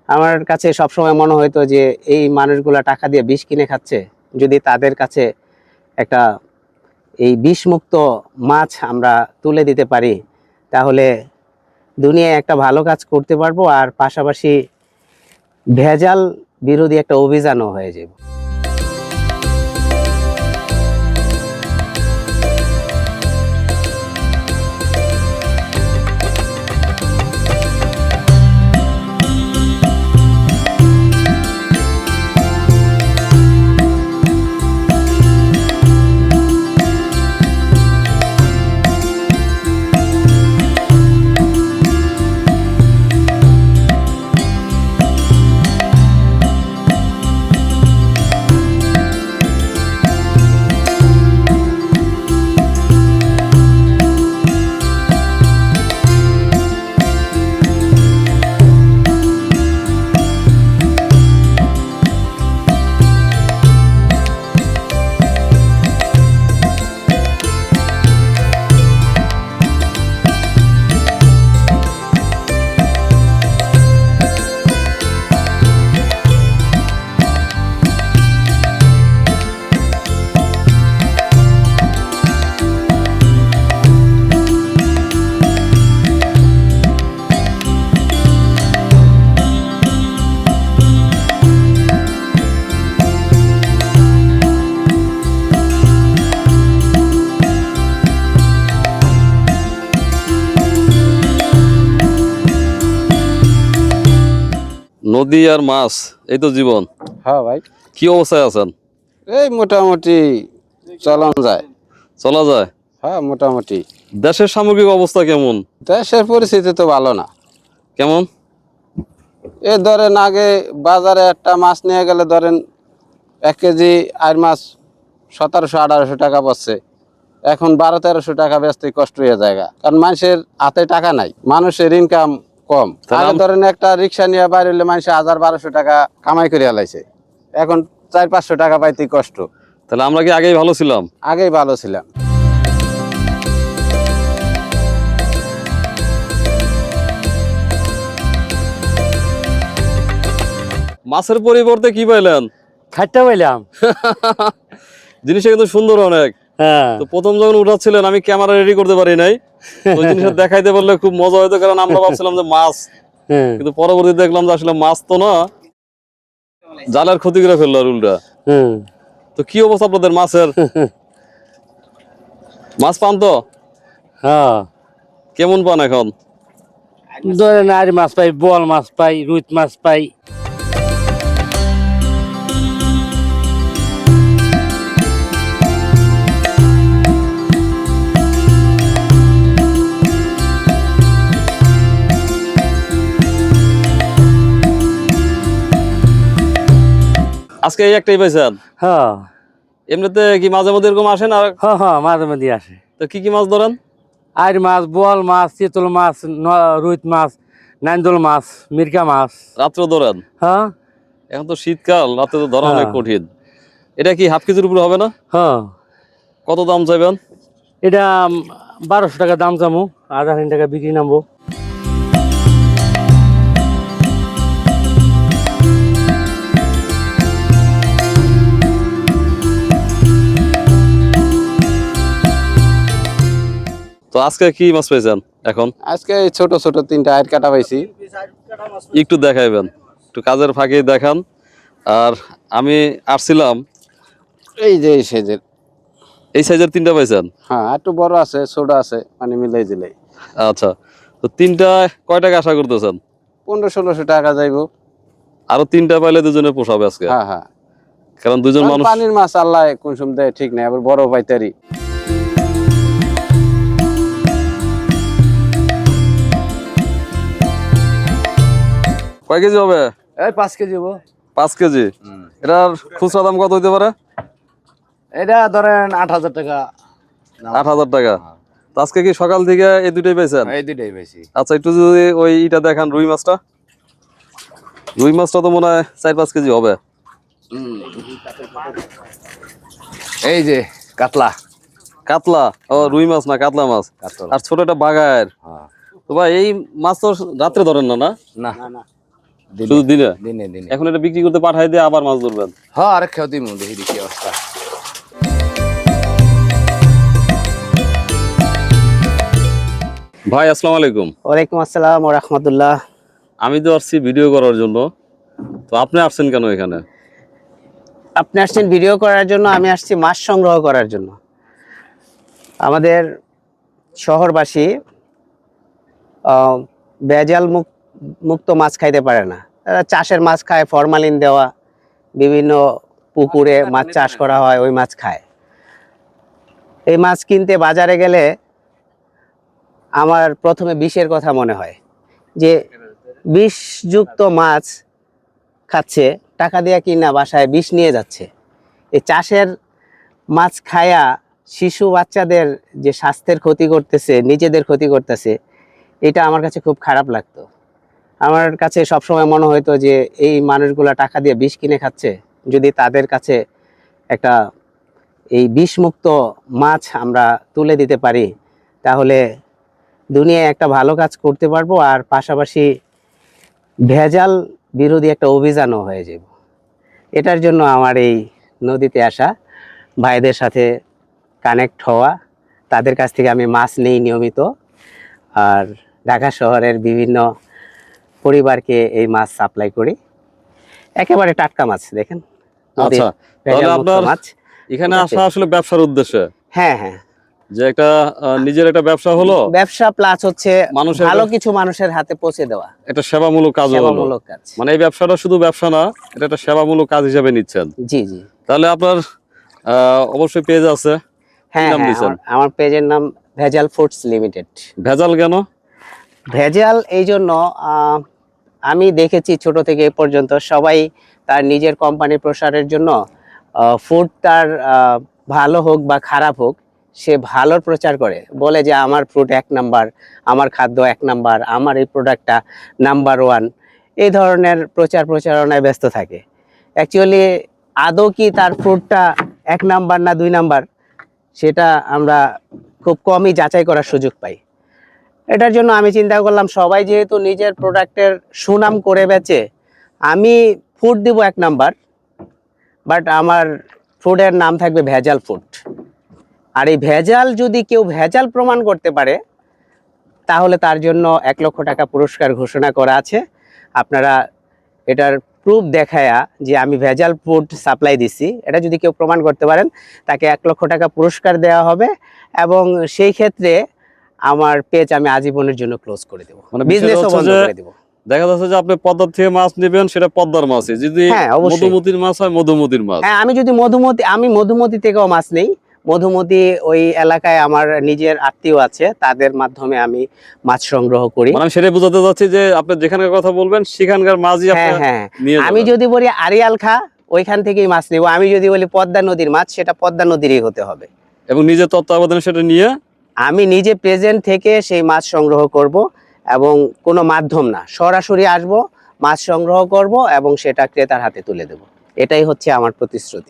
আমার কাছে সবসময় মনে হতো যে এই মানুষগুলা টাকা দিয়ে বিষ কিনে খাচ্ছে, যদি তাদের কাছে একটা এই বিষমুক্ত মাছ আমরা তুলে দিতে পারি তাহলে দুনিয়ায় একটা ভালো কাজ করতে পারবো, আর পাশাপাশি ভেজাল বিরোধী একটা অভিযানও হয়ে যাবে। নদী আর মাছ, এই তো জীবন। হ্যাঁ ভাই, কি অবস্থায় আছেন? এই মোটামুটি চলা যায়? হ্যাঁ মোটামুটি। দেশের সামগ্রিক অবস্থা কেমন? দেশের পরিস্থিতি তো ভালো না। কেমন? এই ধরেন আগে বাজারে একটা মাছ নিয়ে গেলে ধরেন 1 কেজি আর মাছ 1700-1800 টাকা পড়ছে, এখন 1200-1300 টাকা বেচতে কষ্ট হয়ে যায়, কারণ মানুষের হাতে টাকা নাই, মানুষের ইনকাম কম। আগে ধরেন একটা রিক্সা নিয়ে বাইরে হলে মানুষ 1000-1200 টাকা কামাই করে আলাইছে, এখন 400-500 টাকা পাইতে কষ্ট। তাহলে আমরা কি আগেই ভালো ছিলাম? আগেই ভালো ছিলাম। মাছের পরিবর্তে কি পাইলেন? খাইতে পাইলাম। জিনিসটা কিন্তু সুন্দর অনেক। হ্যাঁ, তো প্রথম যখন উঠাচ্ছিলেন আমি ক্যামেরা রেডি করতে পারি নাই, ওই জিনিসটা দেখাইতে পারলে খুব মজা হতো, কারণ আমরা ভাবছিলাম যে মাছ, কিন্তু পরবর্তীতে দেখলাম যে আসলে মাছ তো না, জালের ক্ষতি করে ফেললো আর উল্টা। তো কি অবস্থা আপনাদের মাছের? মাছ পান তো? হ্যাঁ, কেমন পান এখন? ধরেন আর মাছ পাই, বোয়াল মাছ পাই, রুই মাছ পাই। আজকে এই একটাই পাইছেন? হ্যাঁ এমনিতে কি মাঝে মধ্যে এরকম আসেন? আর হ্যাঁ হ্যাঁ, মাঝে মাঝে আসে। তো কি কি মাছ ধরেন? আর মাছ, বোয়াল মাছ, চিতল মাছ, রুই মাছ, নান্দল মাছ, মির্কা মাছ। রাত্রে ধরেন? হ্যাঁ এখন তো শীতকাল, রাতে তো ধরা অনেক হ্যাঁ। কঠিন। এটা কি হাফ কেজির উপরে হবে না? হ্যাঁ, কত দাম চাইবেন? এটা 1200 টাকা দাম চামু, 1000 টাকা বিক্রি নামবো। তো আজকে কি মাছ পেয়েছেন এখন? আজকে এই ছোট ছোট 3টা আইট কাটা পাইছি। একটু দেখাইবেন, একটু কাজের ফাঁকে দেখান। আর আমি আসছিলাম, এই যে এই সাইজের। এই সাইজের 3টা পাইছেন? হ্যাঁ, একটু বড় আছে, ছোট আছে, মানে মিলাই দিলে। আচ্ছা, তো 3টা কয় টাকা আশা করতেছেন? 1500-1600 টাকা যাইব। আরো 3টা পাইলে দুজনে পোষাবে আজকে। হ্যাঁ হ্যাঁ, কারণ দুজন মানুষ। পানির মাছ আল্লাহ কোন সময় দেয় ঠিক নাই, আবার বড় পাইতারি। কয় কেজি হবে? এই 5 কেজি হবো। 5 কেজি। এটার খুচরা দাম কত হইতে পারে? এটা ধরেন 8000 টাকা। 8000 টাকা। তো আজকে কি সকাল থেকে এই দুটোই পেয়েছেন? এই দুটাই বেশি। আচ্ছা, একটু যদি ওই ইটা দেখান, রুই মাছটা। রুই মাছটা তো মনে হয় 4-5 কেজি হবে। এই যে কাতলা। কাতলা? ও, রুই মাছ না, কাতলা মাছ। আর ছোট একটা বাগায়ের। তো ভাই এই মাছ তো রাত্রে ধরেন না? না, না, দিনে। শুধু দিনে? দিনে দিনে। এখন এটা বিক্রি করতে পাঠাই দিয়ে আবার মাছ ধরবেন? হ্যাঁ, আর খেয়ে দিই দেখি কি অবস্থা। ভাই আসসালামু আলাইকুম। ওয়ালাইকুম আসসালাম ওয়া রাহমাতুল্লাহ। আমি তো আসছি ভিডিও করার জন্য, তো আপনি আসছেন কেন এখানে? আপনি আসছেন ভিডিও করার জন্য, আমি আসছি মাছ সংগ্রহ করার জন্য। আমাদের শহরবাসী ভেজাল মুক্ত মাছ খাইতে পারে না। তারা চাষের মাছ খায়, ফরমালিন দেওয়া, বিভিন্ন পুকুরে মাছ চাষ করা হয়, ওই মাছ খায়। এই মাছ কিনতে বাজারে গেলে আমার প্রথমে বিষের কথা মনে হয়, যে বিষযুক্ত মাছ খাচ্ছে, টাকা দিয়ে কিনা বাসায় বিষ নিয়ে যাচ্ছে। এই চাষের মাছ খায়া শিশু বাচ্চাদের যে স্বাস্থ্যের ক্ষতি করতেছে, নিজেদের ক্ষতি করতেছে, এটা আমার কাছে খুব খারাপ লাগতো। আমার কাছে সবসময় মনে হতো যে এই মানুষগুলা টাকা দিয়ে বিষ কিনে খাচ্ছে, যদি তাদের কাছে একটা এই বিষমুক্ত মাছ আমরা তুলে দিতে পারি, তাহলে দুনিয়ায় একটা ভালো কাজ করতে পারবো, আর পাশাপাশি ভেজাল বিরোধী একটা অভিযানও হয়ে যাবে। এটার জন্য আমার এই নদীতে আসা, ভাইদের সাথে কানেক্ট হওয়া, তাদের কাছ থেকে আমি মাছ নেই নিয়মিত, আর ঢাকা শহরের বিভিন্ন পরিবারকে এই মাছ সাপ্লাই করি। একেবারে টাটকা মাছ, দেখেন নদীর আচ্ছা, তাহলে ভেজাল মুক্ত আপনার মাছ। এখানে ঠিক আছে। আসা আসলে ব্যবসার উদ্দেশ্যে, হ্যাঁ হ্যাঁ, যে একটা নিজের একটা ব্যবসা হলো, ব্যবসা প্লাস হচ্ছে মানুষের ভালো কিছু মানুষের হাতে পৌঁছে দেওয়া, একটা সেবামূলক কাজ হলো। সেবামূলক কাজ। মানে এই ব্যবসাটা শুধু ব্যবসা না, এটা একটা সেবামূলক কাজ হিসেবে নিচ্ছেন। জি জি। তাহলে আপনার অবশ্যই পেজ আছে। হ্যাঁ নাম হ্যাঁ, দিয়েছেন? আমার পেজের নাম ভেজাল ফুডস লিমিটেড। ভেজাল কেন? ভেজাল এই জন্য, আমি দেখেছি ছোট থেকে এ পর্যন্ত সবাই তার নিজের কোম্পানি প্রসারের জন্য ফুড তার ভালো হোক বা খারাপ হোক, সে ভালোর প্রচার করে, বলে যে আমার ফুড 1 নাম্বার, আমার খাদ্য 1 নাম্বার, আমার এই প্রোডাক্টটা নাম্বার 1। এই ধরনের প্রচারণায় ব্যস্ত থাকে। অ্যাকচুয়ালি আদৌ কি তার ফুডটা 1 নাম্বার না 2 নাম্বার, সেটা আমরা খুব কমই যাচাই করার সুযোগ পাই। এটার জন্য আমি চিন্তা করলাম, সবাই যেহেতু নিজের প্রোডাক্টের সুনাম করে বেচে, আমি ফুড দিব 1 নাম্বার, বাট আমার ফুডের নাম থাকবে ভেজাল ফুড। আর এই ভেজাল যদি কেউ ভেজাল প্রমাণ করতে পারে, তাহলে তার জন্য 1 লক্ষ টাকা পুরস্কার ঘোষণা করা আছে। আপনারা এটার প্রুফ দেখায়া যে আমি ভেজাল ফুড সাপ্লাই দিছি, এটা যদি কেউ প্রমাণ করতে পারেন, তাকে 1 লক্ষ টাকা পুরস্কার দেওয়া হবে, এবং সেই ক্ষেত্রে আমার পেজ আমি আজীবনের জন্য ক্লোজ করে দেবো, মানে বিজনেসও বন্ধ করে দেবো। দেখা যাচ্ছে যে আপনি পদ্মার থেকে মাছ নেবেন, সেটা পদ্মার মাছই। যদি হ্যাঁ, অবশ্যই। মধুমতির মাছ হয়, মধুমতির মাছ। হ্যাঁ, আমি মধুমতি থেকেও মাছ নেই। মধুমতি ওই এলাকায় আমার নিজের আত্মীয় আছে, তাদের মাধ্যমে আমি মাছ সংগ্রহ করি। মানে আমি সেটাই বোঝাতে চাচ্ছি যে আপনি যেখানকার কথা বলবেন সেখানকার মাছই আপনি হ্যাঁ হ্যাঁ, নিয়ে আমি যাবেন। যদি বলি আড়িয়াল খা, ওইখান থেকেই মাছ নেব। আমি যদি বলি পদ্মা নদীর মাছ, সেটা পদ্মা নদীরই হতে হবে। এবং নিজের তত্ত্বাবধানে সেটা নিয়ে আমি নিজে প্রেজেন্ট থেকে সেই মাছ সংগ্রহ করব, এবং কোনো মাধ্যম না, সরাসরি আসব, মাছ সংগ্রহ করব এবং সেটা ক্রেতার হাতে তুলে দেব। এটাই হচ্ছে আমার প্রতিশ্রুতি।